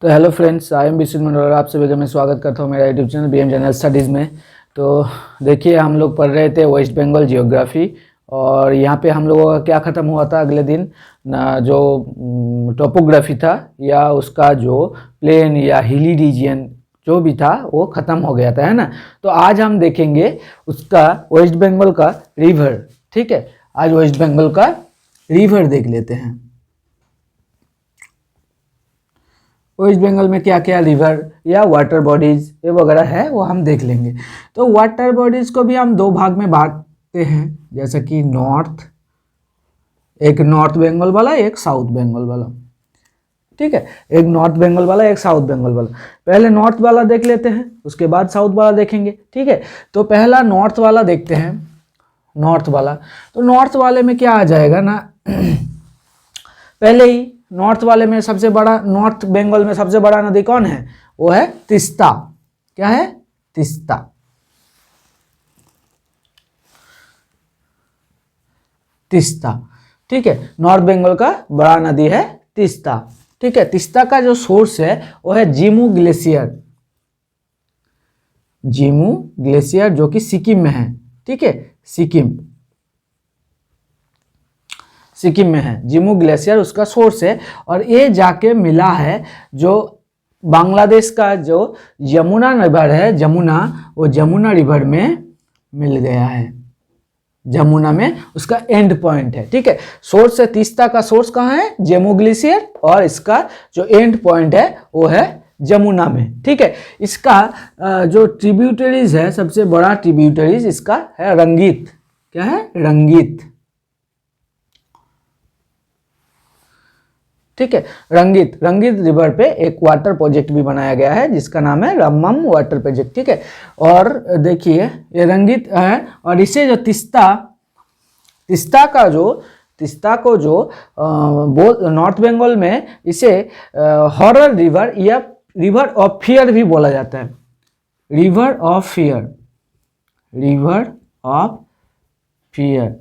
तो hello friends, I am Vishnu Mandal और आप सभी का मैं स्वागत करता हूँ मेरा YouTube channel BM general studies में। तो देखिए, हम लोग पढ़ रहे थे वेस्ट बंगाल जियोग्राफी और यहाँ पे हम लोगों का क्या ख़त्म हुआ था अगले दिन ना, जो टोपोग्राफी था या उसका जो प्लेन या हिली रीजियन जो भी था वो ख़त्म हो गया था, है ना। तो आज हम देखेंगे उसका वेस्ट बंगाल का रिवर। ठीक है, आज वेस्ट बंगाल का रिवर देख लेते हैं। वेस्ट बंगाल में क्या क्या रिवर या वाटर बॉडीज ये वगैरह है वो हम देख लेंगे। तो वाटर बॉडीज को भी हम दो भाग में बांटते हैं, जैसे कि एक नॉर्थ बंगाल वाला, एक साउथ बंगाल वाला। ठीक है, एक नॉर्थ बंगाल वाला, एक साउथ बंगाल वाला। पहले नॉर्थ वाला देख लेते हैं, उसके बाद साउथ वाला देखेंगे। ठीक है, तो पहला नॉर्थ वाला देखते हैं। नॉर्थ वाला, तो नॉर्थ वाले में क्या आ जाएगा ना पहले ही नॉर्थ वाले में सबसे बड़ा, नॉर्थ बंगाल में सबसे बड़ा नदी कौन है? वो है तीस्ता। क्या है? तीस्ता। तीस्ता। ठीक है, नॉर्थ बंगाल का बड़ा नदी है तीस्ता। ठीक है, तीस्ता का जो सोर्स है वो है जिमू ग्लेशियर। जिमू ग्लेशियर जो कि सिक्किम में है। ठीक है, सिक्किम में है जिमू ग्लेशियर, उसका सोर्स है। और ये जाके मिला है जो बांग्लादेश का जो यमुना रिवर है, वो जमुना रिवर में मिल गया है। जमुना में उसका एंड पॉइंट है। ठीक है, सोर्स है तीस्ता का, सोर्स कहाँ है? जम्मू ग्लेशियर, और इसका जो एंड पॉइंट है वो है जमुना में। ठीक है, इसका जो ट्रिब्यूटरीज है, सबसे बड़ा ट्रिब्यूटरीज इसका है रंगीत। क्या है? रंगीत। ठीक है, रंगीत रिवर पे एक वाटर प्रोजेक्ट भी बनाया गया है जिसका नाम है रम्मम वाटर प्रोजेक्ट। ठीक है, और देखिए ये रंगीत है, और इसे जो तीस्ता को जो नॉर्थ बंगाल में इसे हॉरर रिवर या रिवर ऑफ फियर भी बोला जाता है। River of fear.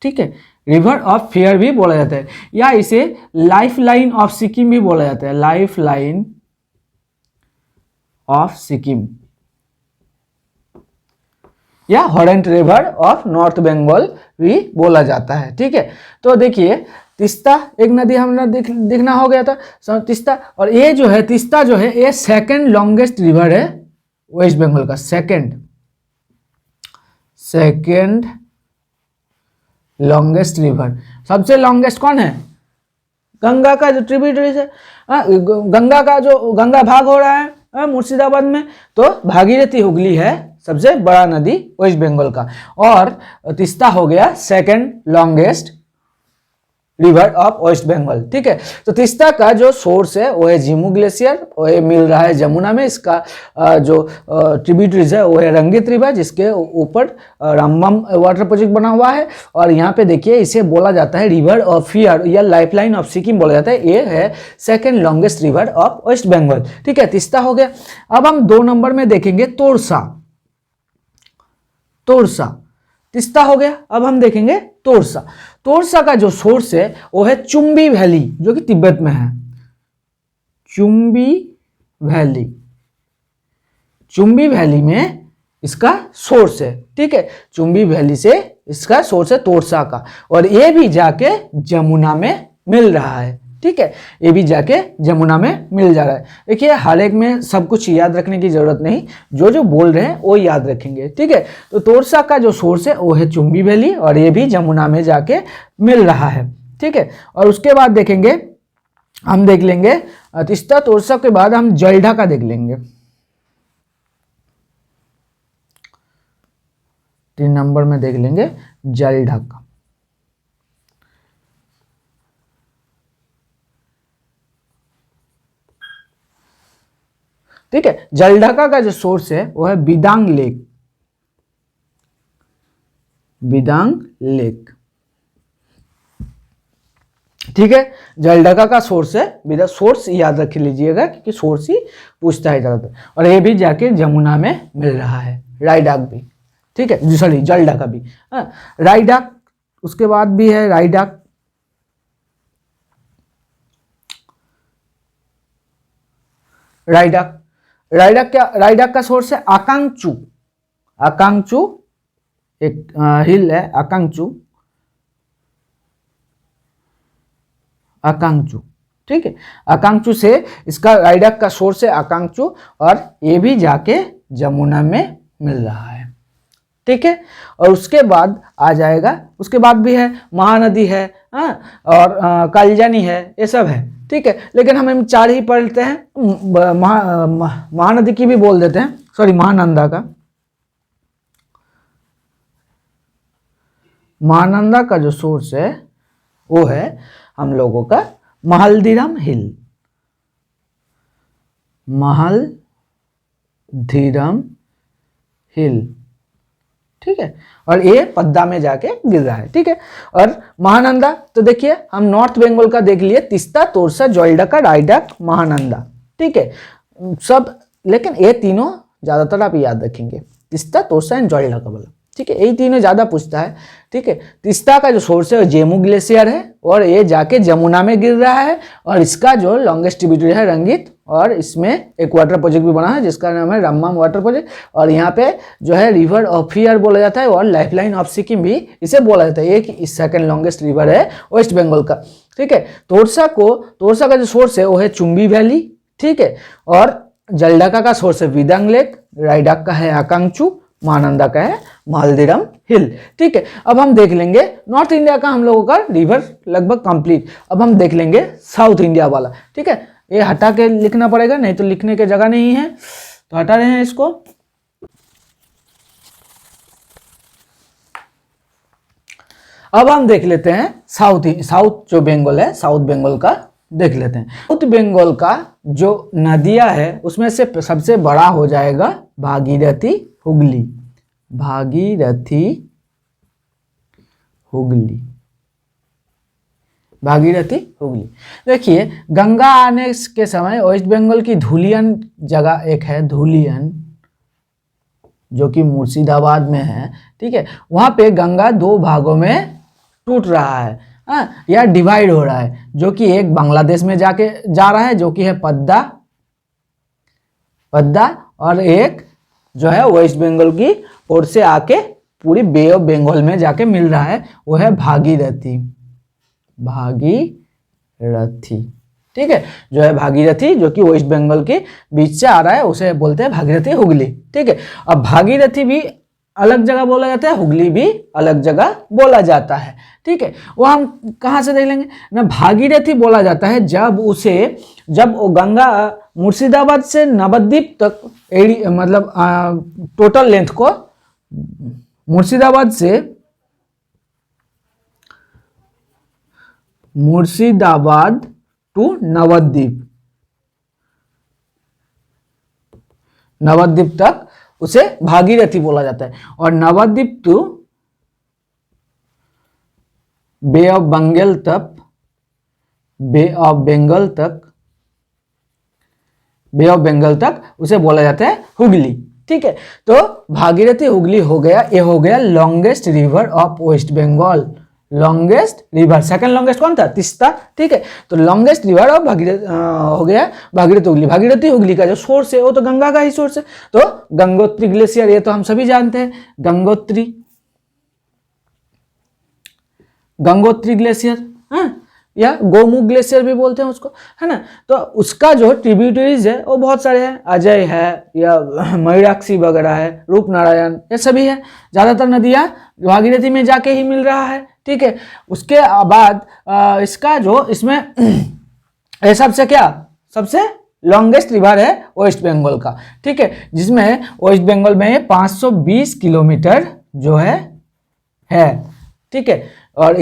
ठीक है, रिवर ऑफ फियर भी बोला जाता है, या इसे लाइफ लाइन ऑफ सिक्किम भी बोला जाता है। लाइफ लाइन ऑफ सिक्किम या हॉरेंट रिवर ऑफ नॉर्थ बंगाल भी बोला जाता है। ठीक है, तो देखिए तीस्ता एक नदी हमने देखना हो गया था तीस्ता, और ये जो है तीस्ता जो है ये सेकंड लॉन्गेस्ट रिवर है वेस्ट बंगाल का। Second longest river. सबसे लॉन्गेस्ट कौन है? गंगा का जो ट्रिब्यूटरीज है, गंगा का जो गंगा भाग हो रहा है मुर्शिदाबाद में, तो भागीरथी हुगली है सबसे बड़ा नदी वेस्ट बंगाल का, और तीस्ता हो गया second longest river of West Bengal. ठीक है, तो तीस्ता का जो सोर्स है वो है जिमू ग्लेशियर, वो मिल रहा है जमुना में। इसका जो ट्रिब्यूटरीज है वो है रंगीत रिवर, जिसके ऊपर रम्मम वाटर प्रोजेक्ट बना हुआ है। और यहाँ पे देखिए इसे बोला जाता है रिवर ऑफ फियर या लाइफलाइन ऑफ सिक्किम बोला जाता है। ये है second longest river of West Bengal. ठीक है, तीस्ता हो गया। अब हम 2 नंबर में देखेंगे तोरसा। तीस्ता हो गया, अब हम देखेंगे तोरसा का जो सोर्स है वो है चुम्बी वैली, जो कि तिब्बत में है। चुम्बी वैली में इसका सोर्स है। ठीक है, चुम्बी वैली से इसका सोर्स है तोरसा का, और ये भी जाके जमुना में मिल रहा है। ठीक है, ये भी जाके जमुना में मिल जा रहा है। देखिए हर एक में सब कुछ याद रखने की जरूरत नहीं, जो बोल रहे हैं वो याद रखेंगे। ठीक है, तो तोरसा का जो सोर्स है वो है चुम्बी वैली, और ये भी जमुना में जाके मिल रहा है। ठीक है, और उसके बाद देखेंगे, हम देख लेंगे तीस्ता तोरसा के बाद हम जलढका देख लेंगे। 3 नंबर में देख लेंगे जलढका। ठीक है, जलढका का जो सोर्स है वो है बिदांग लेक। ठीक है, जलढका का सोर्स है, सोर्स याद रख लीजिएगा क्योंकि सोर्स ही पूछता है ज्यादातर, और ये भी जाके जमुना में मिल रहा है। रायडाक भी, ठीक है, सॉरी जलढका भी, रायडाक उसके बाद भी है रायडाक। रायडक। रायडक का सोर्स है आकांगचू। आकांगचू एक हिल है, आकांगचू। आकांगचू, ठीक है। आकांगचू से इसका रायडक का सोर्स है आकांगचू, और ये भी जाके जमुना में मिल रहा है, ठीक है। और उसके बाद आ जाएगा, उसके बाद भी है महानदी है, और कालजानी है, ये सब है, ठीक है। लेकिन हम चार ही पढ़ते हैं, महानदी की भी बोल देते हैं, सॉरी महानंदा का। महानंदा का जो सोर्स है वो है हम लोगों का महलदीरम हिल। महलदीरम हिल, ठीक है। और ये पद्दा में जाके गिर रहा है, ठीक है। और महानंदा तो देखिए हम नॉर्थ बंगाल का देख लिए, तीस्ता, तोरसा, जलढका, रायडक, महानंदा, ठीक है सब। लेकिन ये तीनों ज्यादातर आप याद रखेंगे, तीस्ता, तोरसा एंड जलढका वाला, ठीक है। यही तीनों ज्यादा पूछता है, ठीक है। तीस्ता का जो सोर्स है वो जेमू ग्लेशियर है, और ये जाके जमुना में गिर रहा है। और इसका जो लॉन्गेस्ट ट्रिब्यूटरी है रंगीत, और इसमें एक वाटर प्रोजेक्ट भी बना है जिसका नाम है रम्माम वाटर प्रोजेक्ट। और यहाँ पे जो है रिवर ऑफ फियर बोला जाता है, और लाइफलाइन ऑफ सिक्किम भी इसे बोला जाता है। ये सेकंड लॉन्गेस्ट रिवर है वेस्ट बंगाल का, ठीक है। तोरसा का जो सोर्स है वो है चुम्बी वैली, ठीक है। और जलढका का सोर्स है विदांग लेक, रायडक का है आकांगचू, महानंदा का है महलदीरम हिल, ठीक है। अब हम देख लेंगे नॉर्थ इंडिया का, हम लोगों का रिवर लगभग कंप्लीट। अब हम देख लेंगे साउथ इंडिया वाला, ठीक है। ये हटा के लिखना पड़ेगा, नहीं तो लिखने की जगह नहीं है, तो हटा रहे हैं इसको। अब हम देख लेते हैं साउथ जो बंगाल है, साउथ बंगाल का देख लेते हैं। साउथ बंगाल का जो नदियां है उसमें से सबसे बड़ा हो जाएगा भागीरथी हुगली। भागीरथी हुगली, भागीरथी हुगली। देखिए गंगा आने के समय वेस्ट बंगाल की धुलियन जगह एक है, धुलियन, जो कि मुर्शिदाबाद में है, ठीक है। वहां पे गंगा दो भागों में टूट रहा है, या डिवाइड हो रहा है, जो कि एक बांग्लादेश में जाके जा रहा है जो कि है पद्दा, और एक जो है वेस्ट बंगाल की ओर से आके पूरी बे ऑफ बंगाल में जाके मिल रहा है, वो है भागीरथी। ठीक है, जो है भागीरथी, जो कि वेस्ट बंगाल के बीच से आ रहा है, उसे बोलते हैं भागीरथी हुगली। ठीक है, अब भागीरथी भी अलग जगह बोला जाता है, हुगली भी अलग जगह बोला जाता है। ठीक है, वो हम कहाँ से देख लेंगे ना, भागीरथी बोला जाता है जब वो गंगा मुर्शिदाबाद से नवद्वीप तक मतलब टोटल लेंथ को मुर्शिदाबाद टू नवद्वीप तक उसे भागीरथी बोला जाता है। और Nabadwip to Bay of Bengal तक उसे बोला जाता है हुगली। ठीक है, तो भागीरथी हुगली हो गया, ये हो गया longest river of West Bengal. Longest river, second longest कौन था? तीस्ता। ठीक है, तो लॉन्गेस्ट रिवर ऑफ हो गया भागीरथी हुगली। भागीरथी हुगली का जो सोर्स है वो तो गंगा का ही सोर्स है, तो गंगोत्री ग्लेशियर, ये तो हम सभी जानते हैं, गंगोत्री ग्लेशियर, या गोमुख ग्लेशियर भी बोलते हैं उसको, है ना। तो उसका जो ट्रिब्यूटरीज है वो बहुत सारे हैं, अजय है या मयूराक्षी वगैरह है, रूपनारायण, ये सभी है। ज्यादातर नदियां भागीरथी में जाके ही मिल रहा है। ठीक है, उसके बाद इसका जो इसमें सबसे लॉन्गेस्ट रिवर है वेस्ट बंगाल का। ठीक है, जिसमें वेस्ट बंगाल में 520 किलोमीटर जो है। ठीक है, और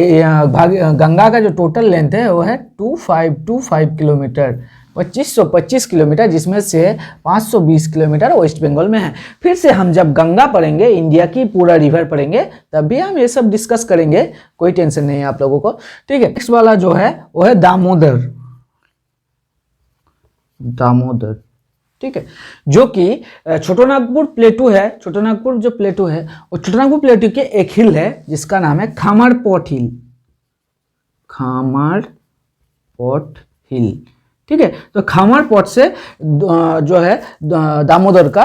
गंगा का जो टोटल लेंथ है वो है 2525 किलोमीटर, 2525 किलोमीटर, जिसमें से 520 किलोमीटर वेस्ट बंगाल में है। फिर से हम जब गंगा पढ़ेंगे, इंडिया की पूरा रिवर पढ़ेंगे, तब भी हम ये सब डिस्कस करेंगे, कोई टेंशन नहीं है आप लोगों को। ठीक है, नेक्स्ट वाला जो है वो है दामोदर। ठीक है, जो कि छोटानागपुर प्लेटू है। छोटानागपुर जो प्लेटू है, वो छोटानागपुर प्लेटू के एक हिल है जिसका नाम है खामरपोट हिल। ठीक है। तो खामरपोट से जो है दामोदर का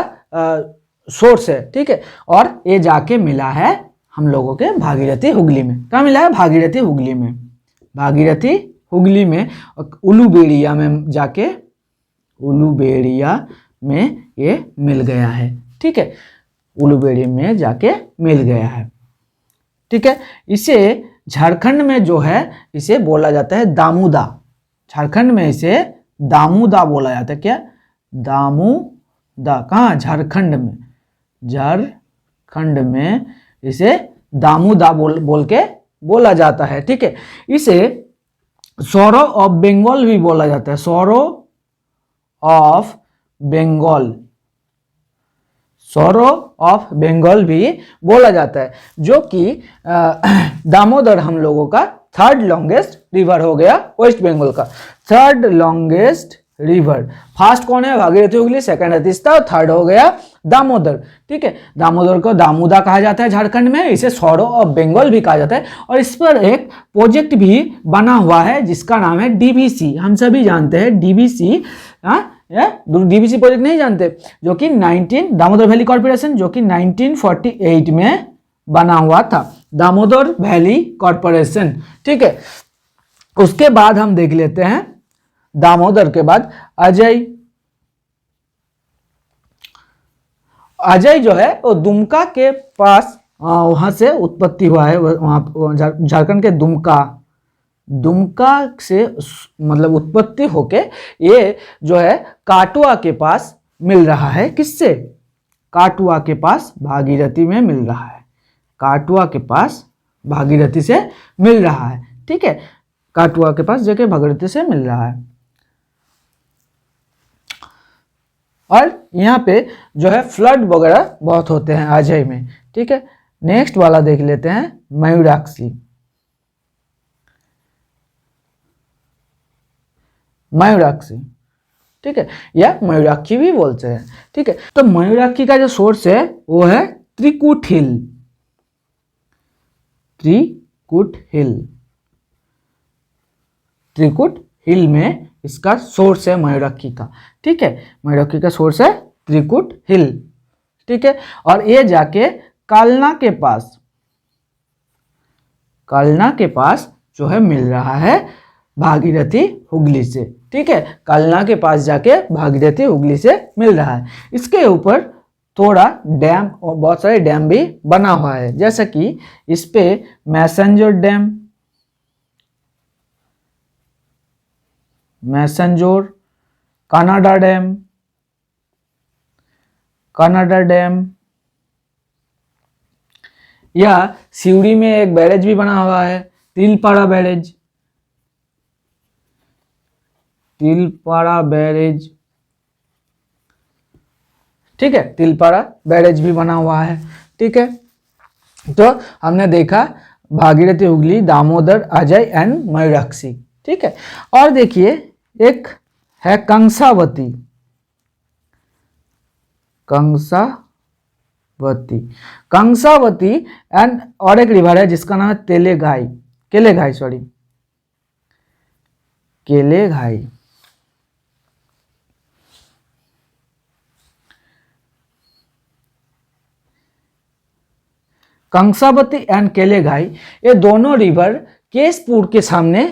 सोर्स है, ठीक है। और ये जाके मिला है हम लोगों के भागीरथी हुगली में। कहाँ मिला है? भागीरथी हुगली में। भागीरथी हुगली में उलूबेड़िया में जाके, उलूबेड़िया में ये मिल गया है, ठीक है। उलूबेड़ी में जाके मिल गया है, ठीक है। इसे झारखंड में जो है इसे बोला जाता है दामूदा। झारखंड में इसे दामूदा बोला जाता है। क्या? दामूदा। कहाँ? झारखंड में। झारखंड में इसे दामूदा बोल के बोला जाता है, ठीक है। इसे सौरो ऑफ बंगाल भी बोला जाता है। Sorrow of Bengal, sorrow of Bengal भी बोला जाता है, जो कि दामोदर हम लोगों का थर्ड लॉन्गेस्ट रिवर हो गया वेस्ट बंगाल का। थर्ड लॉन्गेस्ट रिवर, फर्स्ट कौन है? भागीरथी हुगली, सेकंड है तीस्ता और थर्ड हो गया दामोदर, ठीक है। दामोदर को दामूदा कहा जाता है झारखंड में, इसे सौरो ऑफ बंगाल भी कहा जाता है। और इस पर एक प्रोजेक्ट भी बना हुआ है जिसका नाम है डीबीसी। हम सभी जानते हैं डीबीसी, डीबीसी प्रोजेक्ट नहीं जानते? जो कि दामोदर वैली कॉर्पोरेशन, जो कि 1948 में बना हुआ था, दामोदर वैली कॉर्पोरेशन, ठीक है। उसके बाद हम देख लेते हैं दामोदर के बाद अजय। अजय जो है वो दुमका के पास, वहां से उत्पत्ति हुआ है। वहां झारखंड के दुमका से मतलब उत्पत्ति होके ये जो है काटुआ के पास मिल रहा है। किससे? काटुआ के पास भागीरथी में मिल रहा है। काटुआ के पास भागीरथी से मिल रहा है, ठीक है। काटुआ के पास जाके भागीरथी से मिल रहा है। और यहाँ पे जो है फ्लड वगैरह बहुत होते हैं अजय में, ठीक है। नेक्स्ट वाला देख लेते हैं मयूराक्षी। मयूराक्षी, ठीक है, या मयूराक्षी भी बोलते हैं, ठीक है। तो मयूराक्षी का जो सोर्स है वो है त्रिकुट हिल। त्रिकुट हिल, त्रिकुट हिल में इसका सोर्स है मयूराक्षी का, ठीक है। मयूराक्षी का सोर्स है त्रिकुट हिल, ठीक है। और ये जाके कालना के पास जो है मिल रहा है भागीरथी हुगली से, ठीक है। कालना के पास जाके भागीरथी हुगली से मिल रहा है। इसके ऊपर थोड़ा डैम और बहुत सारे डैम भी बना हुआ है, जैसा कि इस पे messenger dam, messenger, Canada dam, या सिवड़ी में एक बैरेज भी बना हुआ है, तिलपाड़ा बैरेज, ठीक है। तिलपाड़ा बैरेज भी बना हुआ है, ठीक है। तो हमने देखा भागीरथी हुगली, दामोदर, अजय एंड मयूराक्षी, ठीक है। और देखिए एक है कंसावती। एंड और एक रिवर है जिसका नाम है केलेघाई। कंसावती एंड केलेघाई, ये दोनों रिवर केशपुर के सामने,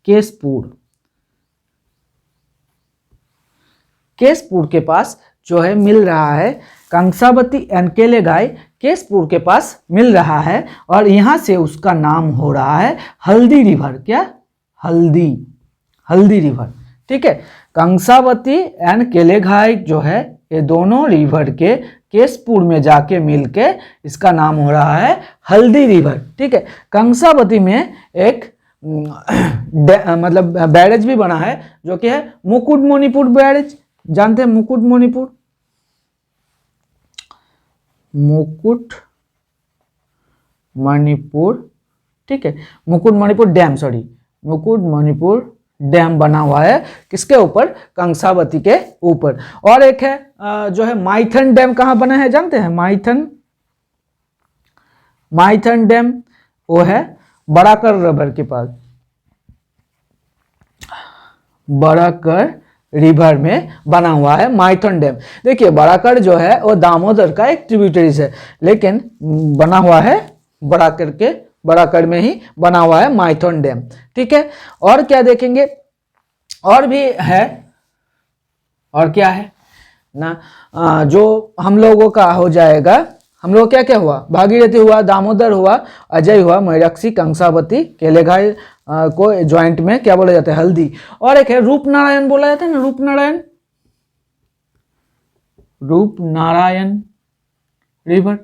केशपुर के पास जो है मिल रहा है। कंसावती एंड केलेघाई केशपुर के पास मिल रहा है और यहां से उसका नाम हो रहा है हल्दी रिवर। क्या? हल्दी रिवर, ठीक है। कंसावती एंड केलेघाई जो है ये दोनों रिवर के केशपुर में जाके मिलके इसका नाम हो रहा है हल्दी रिवर, ठीक है। कंसावती में एक मतलब बैरेज भी बना है जो कि है मुकुटमणिपुर बैरेज। जानते हैं मुकुटमणिपुर ठीक है। मुकुटमणिपुर डैम बना हुआ है किसके ऊपर? कंसावती के ऊपर। और एक है जो है माइथन डैम। कहाँ बना है जानते हैं? माइथन डैम वो है बराकर रिवर के पास। बराकर रिवर में बना हुआ है माइथन डैम। देखिए बराकर जो है वो दामोदर का एक ट्रिब्यूटरीज है, लेकिन बना हुआ है बराकर में ही बना हुआ है माइथन डैम। ठीक है, और क्या देखेंगे, और भी है, और क्या है ना, जो हम लोगों का हो जाएगा, हम लोग क्या क्या हुआ, भागीरथी हुआ, दामोदर हुआ, अजय हुआ, मयूराक्षी, कंसावती, केलेघाई को ज्वाइंट में क्या बोला जाता है, हल्दी। और एक है रूपनारायण बोला जाता है ना, रूपनारायण रिवर।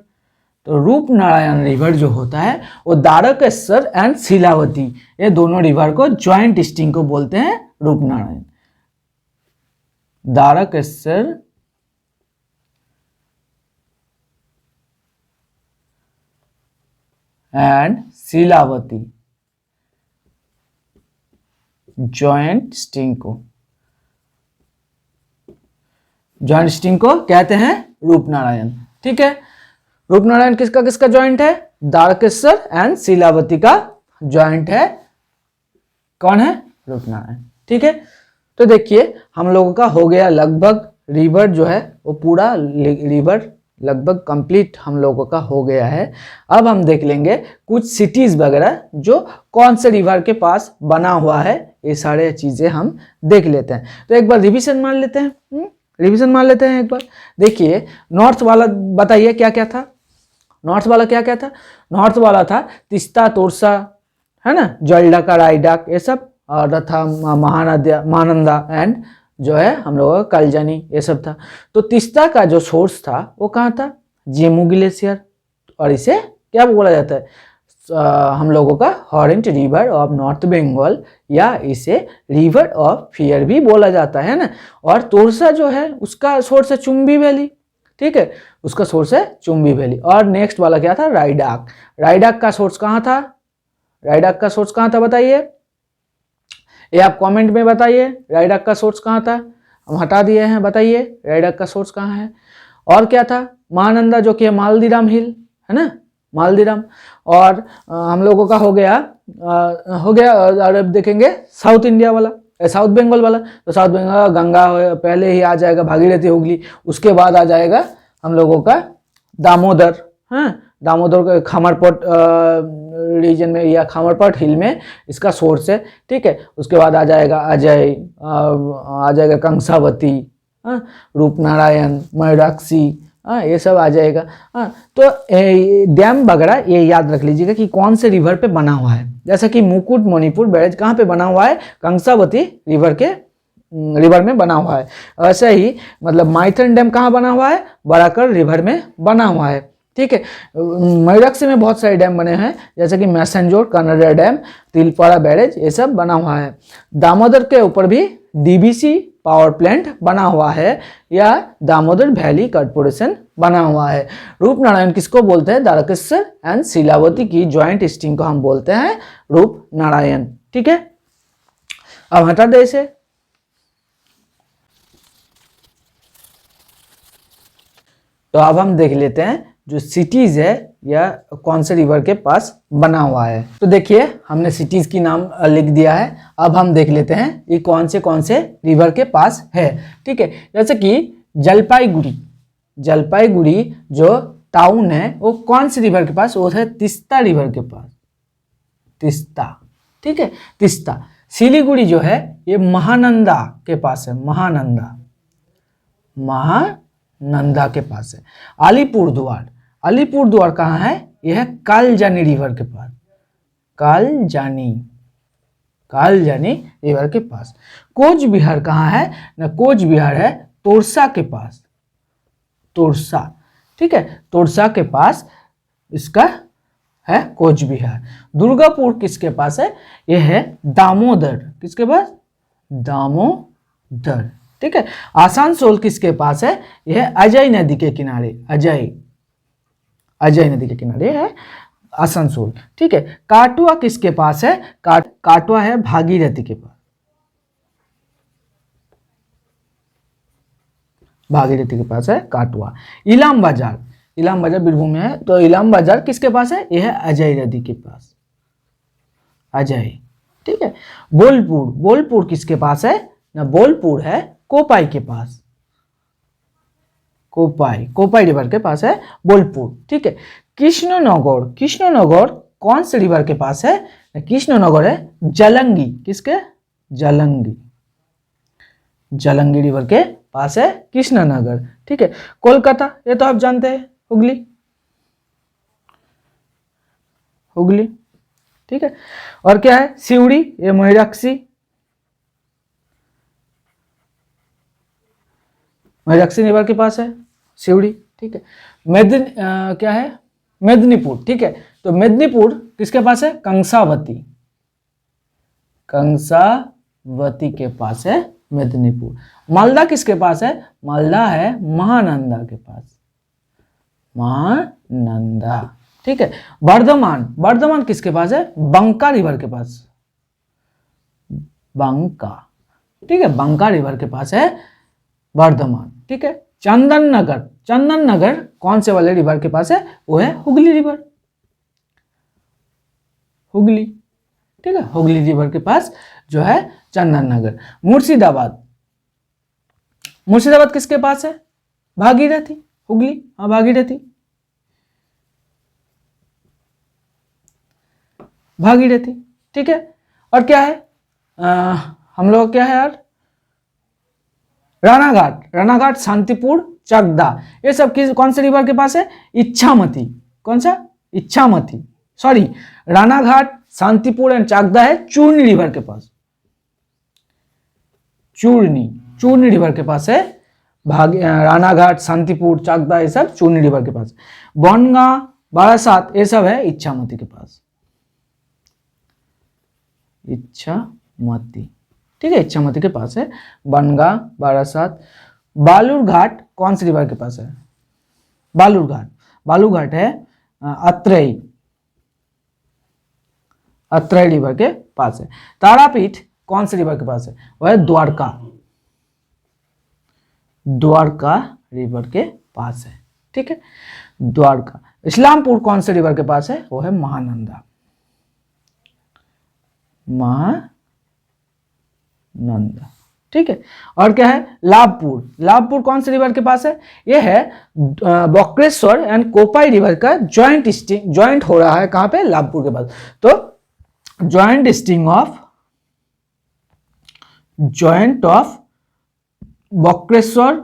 तो रूपनारायण रिवर जो होता है वो दारकेश्वर एंड शीलावती, ये दोनों रिवर को ज्वाइंट स्ट्रीम को बोलते हैं Rupnarayan. Darkeshwar and Shilavati joint string को कहते हैं रूपनारायण। ठीक है, रूपनारायण किसका किसका जॉइंट है, दारकेश्वर एंड शीलावती का जॉइंट है, कौन है, रूपनारायण। ठीक है, तो देखिए हम लोगों का हो गया लगभग, रिवर जो है वो पूरा रिवर लगभग कंप्लीट हम लोगों का हो गया है। अब हम देख लेंगे कुछ सिटीज वगैरह जो कौन से रिवर के पास बना हुआ है, ये सारे चीजें हम देख लेते हैं। तो एक बार रिवीजन मान लेते हैं, एक बार। देखिए नॉर्थ वाला बताइए क्या क्या था, नॉर्थ वाला था तीस्ता, तोरसा, है ना, जलडाका, रायडाक, ये सब, और था महानंदा एंड जो है हम लोगों का कलजानी, ये सब था। तो तीस्ता का जो सोर्स था वो कहाँ था, जेमू ग्लेशियर, और इसे क्या बोला जाता है, हम लोगों का हॉरेंट रिवर ऑफ नॉर्थ बंगाल, या इसे रिवर ऑफ फियर भी बोला जाता है ना। और तोरसा जो है उसका सोर्स है चुम्बी वैली। ठीक है, उसका सोर्स है चुम्बी वैली। और नेक्स्ट वाला क्या था, रायडाक का सोर्स कहाँ था, बताइए, ये आप कमेंट में बताइए, रायडाक का सोर्स कहाँ था, हम हटा दिए हैं, बताइए रायडाक का सोर्स कहाँ है। और क्या था, महानंदा जो कि है मालदीराम हिल, है ना, मालदीराम। और हम लोगों का हो गया, और अब देखेंगे साउथ इंडिया वाला, साउथ बंगाल वाला। तो साउथ बंगाल गंगा पहले ही आ जाएगा, भागीरथी हुगली, उसके बाद आ जाएगा हम लोगों का दामोदर, हाँ, दामोदर के खामरपट रीजन में या खामरपट हिल में इसका सोर्स है। ठीक है, उसके बाद आ जाएगा अजय, आ जाएगा कंसावती, रूपनारायण, मयूराक्षी, ये सब आ जाएगा। तो डैम वगैरह ये याद रख लीजिएगा कि कौन से रिवर पे बना हुआ है। जैसा कि मुकुट मणिपुर बैरेज कहाँ पे बना हुआ है, कंसावती रिवर में बना हुआ है। ऐसे ही मतलब माइथन डैम कहाँ बना हुआ है, बराकर रिवर में बना हुआ है। ठीक है, मयूराक्षी में बहुत सारे डैम बने हैं, जैसे कि मैसेंजोर, कन्नड़ा डैम, तिलपाड़ा बैरेज, ये सब बना हुआ है। दामोदर के ऊपर भी डीबीसी पावर प्लांट बना हुआ है, या दामोदर वैली कॉर्पोरेशन बना हुआ है। रूपनारायण किसको बोलते हैं, दारकेश्वर एंड शीलावती की ज्वाइंट स्ट्रिंग को हम बोलते हैं रूपनारायण। ठीक है, अब हटा दे इसे। तो अब हम देख लेते हैं जो सिटीज है या कौन से रिवर के पास बना हुआ है। तो देखिए हमने सिटीज की नाम लिख दिया है। अब हम देख लेते हैं ये कौन से रिवर के पास है। ठीक है, जैसे कि जलपाईगुड़ी जो टाउन है वो कौन से रिवर के पास, वो है तीस्ता रिवर के पास, तीस्ता। ठीक है, तीस्ता। सिलीगुड़ी जो है ये महानंदा के पास है, महानंदा के पास है। अलीपुरद्वार कहाँ है, यह है कालजानी रिवर के पास, कालजानी रिवर के पास। कोच बिहार कहाँ है ना, कोच बिहार है तोरसा के पास, तोरसा। ठीक है, तोरसा के पास इसका है कोच बिहार। दुर्गापुर किसके पास है, यह है दामोदर, किसके पास, दामोदर। ठीक है, आसनसोल किसके पास है, यह है अजय नदी के किनारे, अजय नदी के किनारे है आसनसोल। ठीक है, काटवा किसके पास है, काटवा है भागीरथी के पास, भागीरथी के पास है काटवा। इलाम बाजार बीरभूम में है, तो इलाम बाजार किसके पास है, यह है अजय नदी के पास, अजय। ठीक है, बोलपुर किसके पास है, ना बोलपुर है कोपाई के पास। कोपाई रिवर के पास है बोलपुर। ठीक है। कृष्णनगर कौन से रिवर के पास है? कृष्णनगर है जलंगी। किसके? जलंगी रिवर के पास है कृष्णनगर। ठीक है। कोलकाता, ये तो आप जानते हैं, हुगली। ठीक है। और क्या है? सिवड़ी, ये मयूराक्षी रिवर के पास है सिवड़ी। ठीक है। क्या है? मेदिनीपुर। ठीक है। तो मेदिनीपुर किसके पास है? कंसावती के पास है मेदिनीपुर। मालदा किसके पास है? मालदा है महानंदा के पास। ठीक है। वर्धमान किसके पास है? बंका रिवर के पास। ठीक है, बंका रिवर के पास है वर्धमान। ठीक है। चंदन नगर कौन से वाले रिवर के पास है? वो है हुगली रिवर। ठीक है, हुगली रिवर के पास जो है चंदन नगर। मुर्शिदाबाद किसके पास है? भागीरथी। हुगली, हाँ भागीरथी। ठीक है। और क्या है? हम लोग क्या है यार? रानाघाट, शांतिपुर, चकदा, ये सब कौन से रिवर के पास है? इच्छामती। कौन सा? इच्छामती। सॉरी, रानाघाट, शांतिपुर एंड चकदा है चूर्णी रिवर के पास। चूर्णी रिवर के पास है रानाघाट, शांतिपुर, चकदा, ये सब चूर्णी रिवर के पास। बनगांव, बारासात, ये सब है इच्छामती के पास। ठीक है, इच्छामती के पास है बनगांव, बारासात। बालूरघाट कौन सी रिवर के पास है? बालूरघाट है अत्रई रिवर के पास है। तारापीठ कौन से रिवर के पास है? वह है द्वारका रिवर के पास है। ठीक है, द्वारका। इस्लामपुर कौन से रिवर के पास है? वो है महानंदा। ठीक है। और क्या है? लाभपुर कौन से रिवर के पास है? यह है बक्रेश्वर एंड कोपाई रिवर का ज्वाइंट हो रहा है। कहां पे? लाभपुर के पास। तो ज्वाइंट ऑफ बक्रेश्वर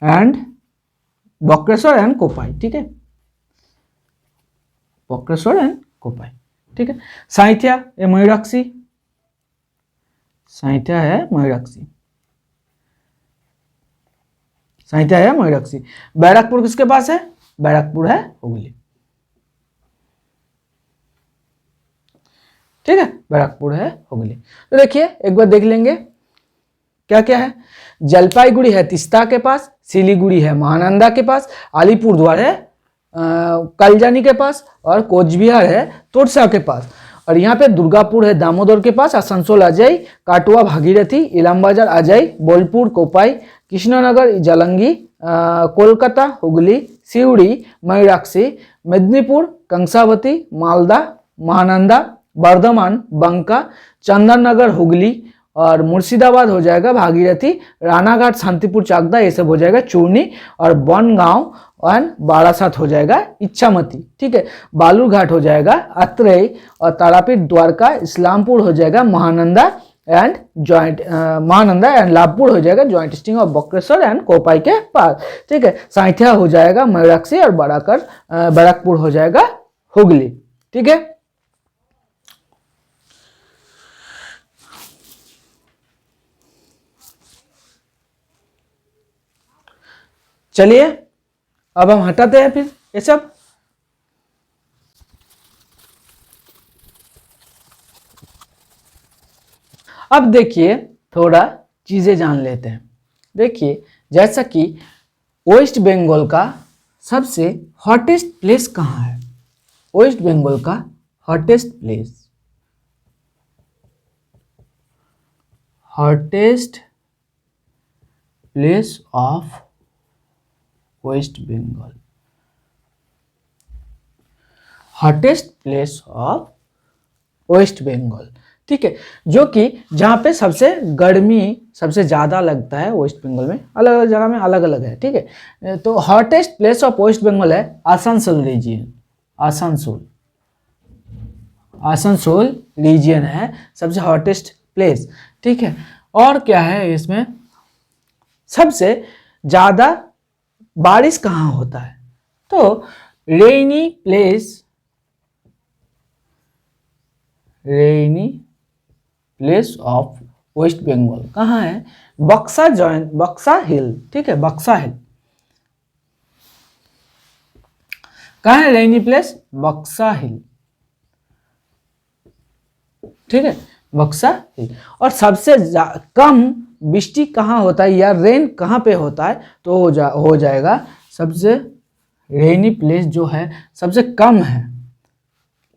एंड कोपाई। ठीक है, बक्रेश्वर एंड कोपाई। ठीक है। साइथिया, ये मयूराक्षी। साइथिया है मयूराक्षी। बैरकपुर किसके पास है? बैरकपुर है हुगली। ठीक है, बैरकपुर है हुगली। तो देखिए एक बार देख लेंगे क्या क्या है। जलपाईगुड़ी है तीस्ता के पास, सिलीगुड़ी है महानंदा के पास, अलीपुरद्वार है कलजानी के पास, और कोचबिहार है तोरसा के पास। और यहाँ पे दुर्गापुर है दामोदर के पास, आसनसोल अजय, काटुआ भागीरथी, इलाम बाजार अजय, बोलपुर कोपाई, कृष्णनगर जलंगी, कोलकाता हुगली, सिवड़ी मयूराक्षी, मेदिनीपुर कंसावती, मालदा महानंदा, वर्धमान बंका, चंदननगर हुगली, और मुर्शिदाबाद हो जाएगा भागीरथी, रानाघाट शांतिपुर चकदा, ये सब हो जाएगा चूर्णी, और बनगांव एंड बारासात हो जाएगा इच्छामती। ठीक है। बालूरघाट हो जाएगा अत्रई, और तारापीठ द्वारका, इस्लामपुर हो जाएगा महानंदा एंड लाभपुर हो जाएगा joint sting of Bakreshwar and Kopai के पास। ठीक है। साइथिया हो जाएगा मयूराक्षी, और बैरकपुर हो जाएगा हुगली। ठीक है। चलिए अब हम हटाते हैं फिर ये सब। अब देखिए थोड़ा चीजें जान लेते हैं। देखिए जैसा कि वेस्ट बंगाल का सबसे हॉटेस्ट प्लेस कहाँ है? वेस्ट बंगाल का hottest place of West Bengal, hottest place of West Bengal. ठीक है, जो कि जहाँ पे सबसे गर्मी सबसे ज़्यादा लगता है वेस्ट बंगाल में, अलग अलग जगह में अलग अलग है। ठीक है, तो hottest place of West Bengal है आसनसोल रीजियन। आसनसोल रीजियन है सबसे हॉटेस्ट प्लेस। ठीक है, और क्या है इसमें, सबसे ज़्यादा बारिश कहाँ होता है, तो रेनी प्लेस ऑफ वेस्ट बंगाल कहाँ है, बक्सा हिल। ठीक है, बक्सा हिल कहाँ है रेनी प्लेस, बक्सा हिल। ठीक है, बक्सा हिल। और सबसे कम वृष्टि कहाँ होता है या रेन कहाँ पे होता है, तो हो जाएगा सबसे रेनी प्लेस जो है सबसे कम है,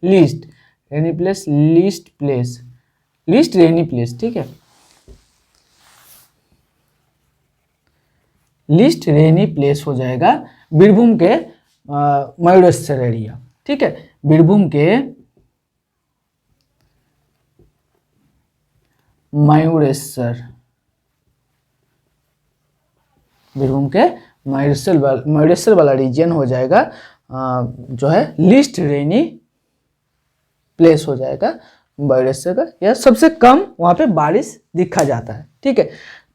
लीस्ट रेनी प्लेस, लीस्ट रेनी प्लेस। ठीक है, लीस्ट रेनी प्लेस हो जाएगा बीरभूम के मयूरेश्वर एरिया। ठीक है, बीरभूम के मयूरेश्वर वाला रीजन हो जाएगा जो है लीस्ट रेनी प्लेस हो जाएगा मयूरेश्वर का, या सबसे कम वहाँ पे बारिश दिखा जाता है। ठीक है,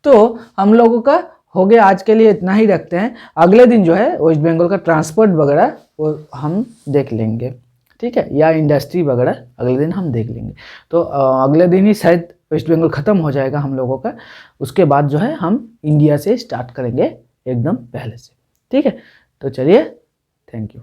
तो हम लोगों का हो गया आज के लिए, इतना ही रखते हैं। अगले दिन जो है वेस्ट बंगाल का ट्रांसपोर्ट वगैरह वो हम देख लेंगे। ठीक है, या इंडस्ट्री वगैरह अगले दिन हम देख लेंगे। तो अगले दिन ही शायद वेस्ट बंगाल ख़त्म हो जाएगा हम लोगों का, उसके बाद जो है हम इंडिया से स्टार्ट करेंगे एकदम पहले से। ठीक है, तो चलिए, थैंक यू।